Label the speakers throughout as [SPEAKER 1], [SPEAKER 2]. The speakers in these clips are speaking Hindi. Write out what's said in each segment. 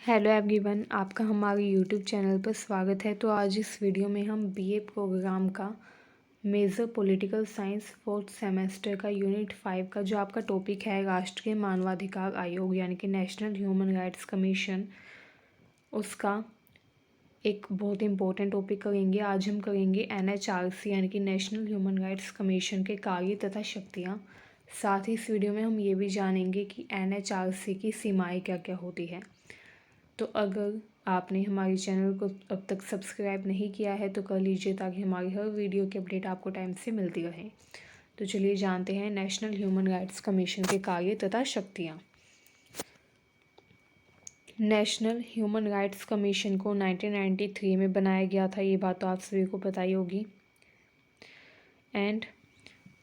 [SPEAKER 1] हेलो एवरीवन, आपका हमारे यूट्यूब चैनल पर स्वागत है। तो आज इस वीडियो में हम बीए प्रोग्राम का major political science fourth semester का यूनिट 5 का जो आपका टॉपिक है राष्ट्रीय मानवाधिकार आयोग यानी कि नेशनल ह्यूमन राइट्स कमीशन, उसका एक बहुत इम्पोर्टेंट टॉपिक करेंगे। आज हम करेंगे NHRC यानी कि नेशनल ह्यूमन राइट्स कमीशन के कार्य तथा शक्तियाँ। साथ ही इस वीडियो में हम ये भी जानेंगे कि NHRC की सीमाएँ क्या क्या होती है। तो अगर आपने हमारे चैनल को अब तक सब्सक्राइब नहीं किया है तो कर लीजिए ताकि हमारी हर वीडियो की अपडेट आपको टाइम से मिलती रहे। तो चलिए जानते हैं नेशनल ह्यूमन राइट्स कमीशन के कार्य तथा शक्तियाँ। नेशनल ह्यूमन राइट्स कमीशन को 1993 में बनाया गया था, ये बात तो आप सभी को पता ही होगी। एंड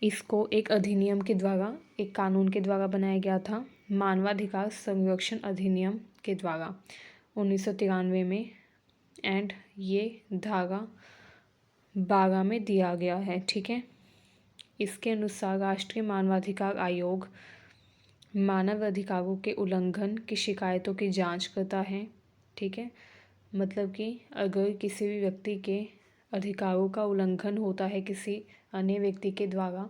[SPEAKER 1] इसको एक अधिनियम के द्वारा, एक कानून के द्वारा बनाया गया था, मानवाधिकार संरक्षण अधिनियम के द्वारा 1993 में। एंड ये धारा 12 में दिया गया है, ठीक है। इसके अनुसार राष्ट्रीय मानवाधिकार आयोग मानव अधिकारों के उल्लंघन की शिकायतों की जांच करता है, ठीक है। मतलब कि अगर किसी भी व्यक्ति के अधिकारों का उल्लंघन होता है किसी अन्य व्यक्ति के द्वारा,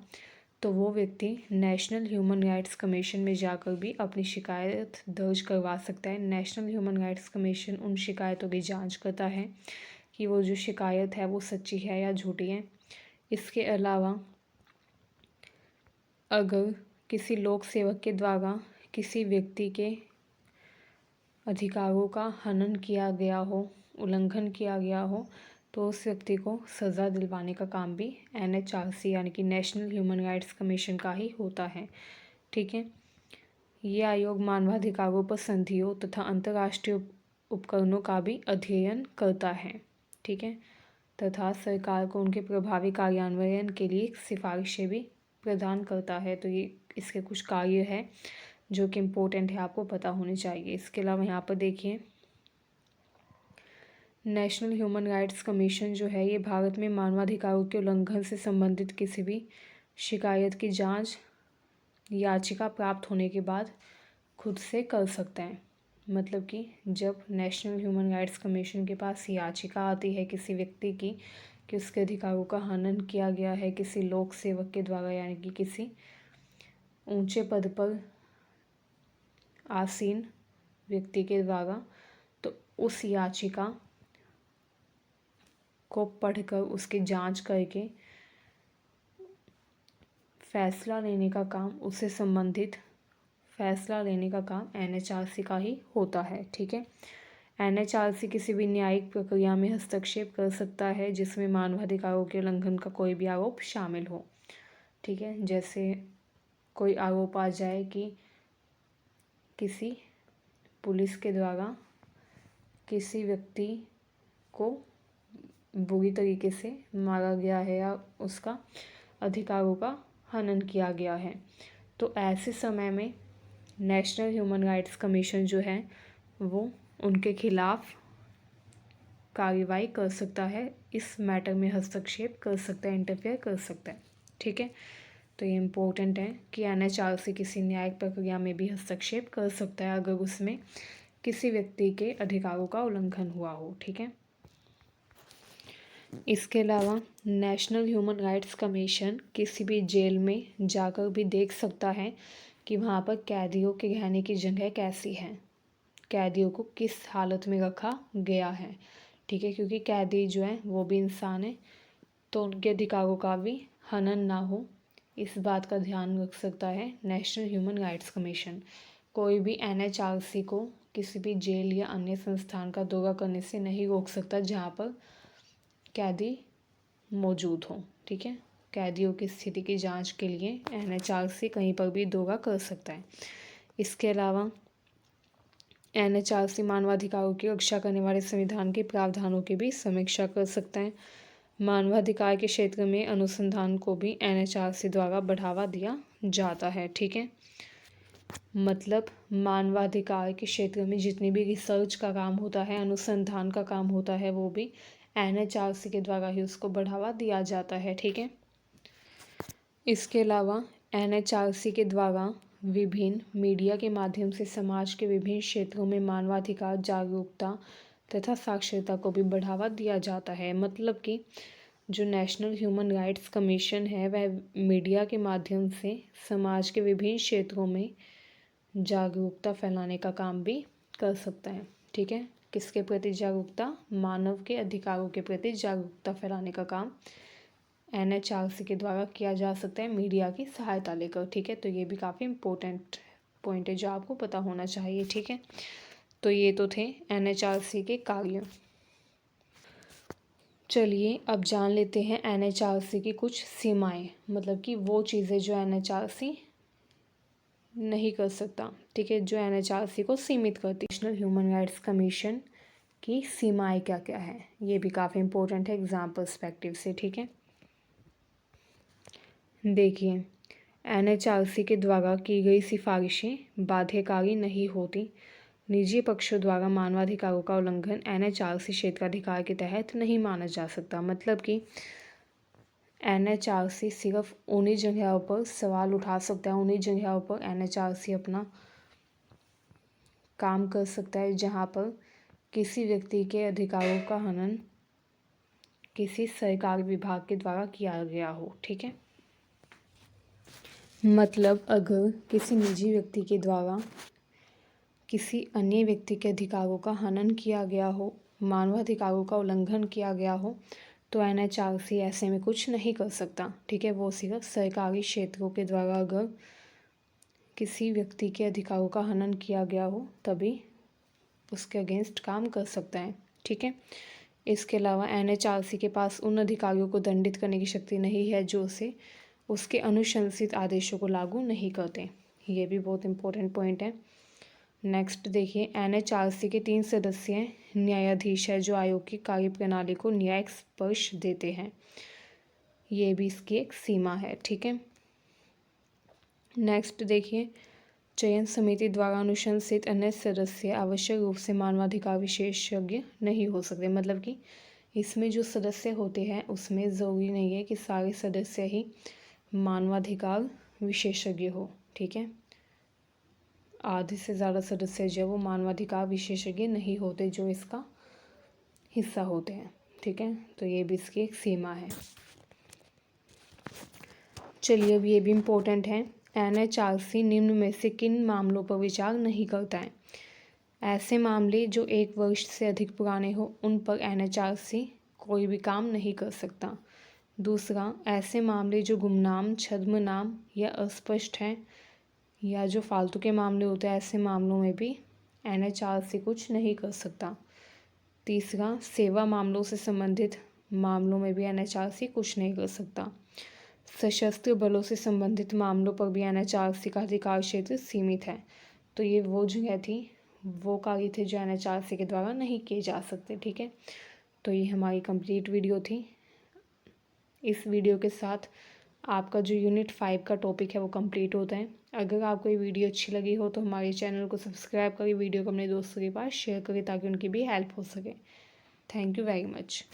[SPEAKER 1] तो वो व्यक्ति नेशनल ह्यूमन राइट्स कमीशन में जाकर भी अपनी शिकायत दर्ज करवा सकता है। नेशनल ह्यूमन राइट्स कमीशन उन शिकायतों की जांच करता है कि वो जो शिकायत है वो सच्ची है या झूठी है। इसके अलावा अगर किसी लोक सेवक के द्वारा किसी व्यक्ति के अधिकारों का हनन किया गया हो, उल्लंघन किया गया हो, तो उस व्यक्ति को सज़ा दिलवाने का काम भी NHRC यानी कि नेशनल ह्यूमन राइट्स कमीशन का ही होता है, ठीक है। ये आयोग मानवाधिकारों पर संधियों तथा अंतर्राष्ट्रीय उपकरणों का भी अध्ययन करता है, ठीक है, तथा सरकार को उनके प्रभावी कार्यान्वयन के लिए सिफारिशें भी प्रदान करता है। तो ये इसके कुछ कार्य है जो कि इम्पोर्टेंट है, आपको पता होने चाहिए। इसके अलावा यहाँ पर देखिए, नेशनल ह्यूमन राइट्स कमीशन जो है ये भारत में मानवाधिकारों के उल्लंघन से संबंधित किसी भी शिकायत की जांच याचिका प्राप्त होने के बाद खुद से कर सकते हैं। मतलब कि जब नेशनल ह्यूमन राइट्स कमीशन के पास याचिका आती है किसी व्यक्ति की कि उसके अधिकारों का हनन किया गया है किसी लोक सेवक के द्वारा यानी कि किसी ऊंचे पद पर आसीन व्यक्ति के द्वारा, तो उस याचिका को पढ़कर उसकी जांच करके फैसला लेने का काम, उससे संबंधित फैसला लेने का काम NHRC का ही होता है, ठीक है। NHRC किसी भी न्यायिक प्रक्रिया में हस्तक्षेप कर सकता है जिसमें मानवाधिकारों के उल्लंघन का कोई भी आरोप शामिल हो, ठीक है। जैसे कोई आरोप आ जाए कि किसी पुलिस के द्वारा किसी व्यक्ति को बुरी तरीके से मारा गया है या उसका अधिकारों का हनन किया गया है, तो ऐसे समय में नेशनल ह्यूमन राइट्स कमीशन जो है वो उनके खिलाफ कार्रवाई कर सकता है, इस मैटर में हस्तक्षेप कर सकता है, इंटरफेयर कर सकता है, ठीक है। तो ये इम्पोर्टेंट है कि NHRC किसी न्यायिक प्रक्रिया में भी हस्तक्षेप कर सकता है अगर उसमें किसी व्यक्ति के अधिकारों का उल्लंघन हुआ हो, ठीक है। इसके अलावा नेशनल ह्यूमन राइट्स कमीशन किसी भी जेल में जाकर भी देख सकता है कि वहाँ पर कैदियों के रहने की जगह कैसी है, कैदियों को किस हालत में रखा गया है, ठीक है। क्योंकि कैदी जो है वो भी इंसान है, तो उनके अधिकारों का भी हनन ना हो, इस बात का ध्यान रख सकता है नेशनल ह्यूमन राइट्स कमीशन। कोई भी NHRC को किसी भी जेल या अन्य संस्थान का दौरा करने से नहीं रोक सकता जहाँ पर कैदी मौजूद हो, ठीक है। कैदियों की स्थिति की जांच के लिए NHRC कहीं पर भी दौरा कर सकता है। इसके अलावा NHRC मानवाधिकारों की रक्षा करने वाले संविधान के प्रावधानों की भी समीक्षा कर सकता है। मानवाधिकार के क्षेत्र में अनुसंधान को भी NHRC द्वारा बढ़ावा दिया जाता है, ठीक है। मतलब मानवाधिकार के क्षेत्र में जितनी भी रिसर्च का काम होता है, अनुसंधान का काम होता है, वो भी NHRC के द्वारा ही उसको बढ़ावा दिया जाता है, ठीक है। इसके अलावा NHRC के द्वारा विभिन्न मीडिया के माध्यम से समाज के विभिन्न क्षेत्रों में मानवाधिकार जागरूकता तथा साक्षरता को भी बढ़ावा दिया जाता है। मतलब कि जो नेशनल ह्यूमन राइट्स कमीशन है वह मीडिया के माध्यम से समाज के विभिन्न क्षेत्रों में जागरूकता फैलाने का काम भी कर सकता है। ठीक है, किसके प्रति जागरूकता? मानव के अधिकारों के प्रति जागरूकता फैलाने का काम NHRC के द्वारा किया जा सकता है मीडिया की सहायता लेकर। ठीक है, तो ये भी काफ़ी इम्पोर्टेंट पॉइंट है जो आपको पता होना चाहिए। ठीक है, तो ये तो थे NHRC के कार्य। चलिए अब जान लेते हैं NHRC की कुछ सीमाएं, मतलब कि वो चीज़ें जो NHRC नहीं कर सकता। ठीक है, जो NHRC को सीमित करती। नेशनल ह्यूमन राइट्स कमीशन की सीमाएं क्या क्या है, ये भी काफ़ी इम्पोर्टेंट है एग्जाम पर्सपेक्टिव से। ठीक है, देखिए NHRC के द्वारा की गई सिफारिशें बाध्यकारी नहीं होती। निजी पक्षों द्वारा मानवाधिकारों का उल्लंघन NHRC क्षेत्राधिकार के तहत नहीं माना जा सकता। मतलब कि NHRC सिर्फ उन्हीं जगहों पर सवाल उठा सकता है, उन्हीं जगहों पर NHRC अपना काम कर सकता है जहाँ पर किसी व्यक्ति के अधिकारों का हनन किसी सरकारी विभाग के द्वारा किया गया हो। ठीक है, मतलब अगर किसी निजी व्यक्ति के द्वारा किसी अन्य व्यक्ति के अधिकारों का हनन किया गया हो, मानवाधिकारों का उल्लंघन किया गया हो, तो NHRC ऐसे में कुछ नहीं कर सकता। ठीक है, वो सिर्फ सरकारी क्षेत्रों के द्वारा अगर किसी व्यक्ति के अधिकारों का हनन किया गया हो तभी उसके अगेंस्ट काम कर सकता है। ठीक है, इसके अलावा NHRC के पास उन अधिकारियों को दंडित करने की शक्ति नहीं है जो उसे उसके अनुशंसित आदेशों को लागू नहीं करते। ये भी बहुत इंपॉर्टेंट पॉइंट है। नेक्स्ट देखिए, NHRC के 3 सदस्य न्यायाधीश है जो आयोग की कार्यप्रणाली को न्यायिक स्पर्श देते हैं। ये भी इसकी एक सीमा है। ठीक है, नेक्स्ट देखिए, चयन समिति द्वारा अनुशंसित अन्य सदस्य आवश्यक रूप से मानवाधिकार विशेषज्ञ नहीं हो सकते। मतलब कि इसमें जो सदस्य होते हैं उसमें ज़रूरी नहीं है कि सारे सदस्य ही मानवाधिकार विशेषज्ञ हो। ठीक है, आधे से ज़्यादा सदस्य जो वो मानवाधिकार विशेषज्ञ नहीं होते जो इसका हिस्सा होते हैं। ठीक है, तो ये भी इसकी एक सीमा है। चलिए अब ये भी इम्पोर्टेंट है, NHRC निम्न में से किन मामलों पर विचार नहीं करता है? ऐसे मामले जो 1 वर्ष से अधिक पुराने हो उन पर NHRC कोई भी काम नहीं कर सकता। दूसरा, ऐसे मामले जो गुमनाम, छद्मनाम या अस्पष्ट हैं या जो फालतू के मामले होते हैं ऐसे मामलों में भी NHRC कुछ नहीं कर सकता। तीसरा, सेवा मामलों से संबंधित मामलों में भी NHRC कुछ नहीं कर सकता। सशस्त्र बलों से संबंधित मामलों पर भी NHRC का अधिकार क्षेत्र सीमित है। तो ये वो जगह थी, वो कार्य थे जो NHRC के द्वारा नहीं किए जा सकते। ठीक है, तो ये हमारी कंप्लीट वीडियो थी। इस वीडियो के साथ आपका जो यूनिट 5 का टॉपिक है वो कंप्लीट होता है। अगर आपको ये वीडियो अच्छी लगी हो तो हमारे चैनल को सब्सक्राइब करें, वीडियो को अपने दोस्तों के पास शेयर करें ताकि उनकी भी हेल्प हो सके। Thank you very much.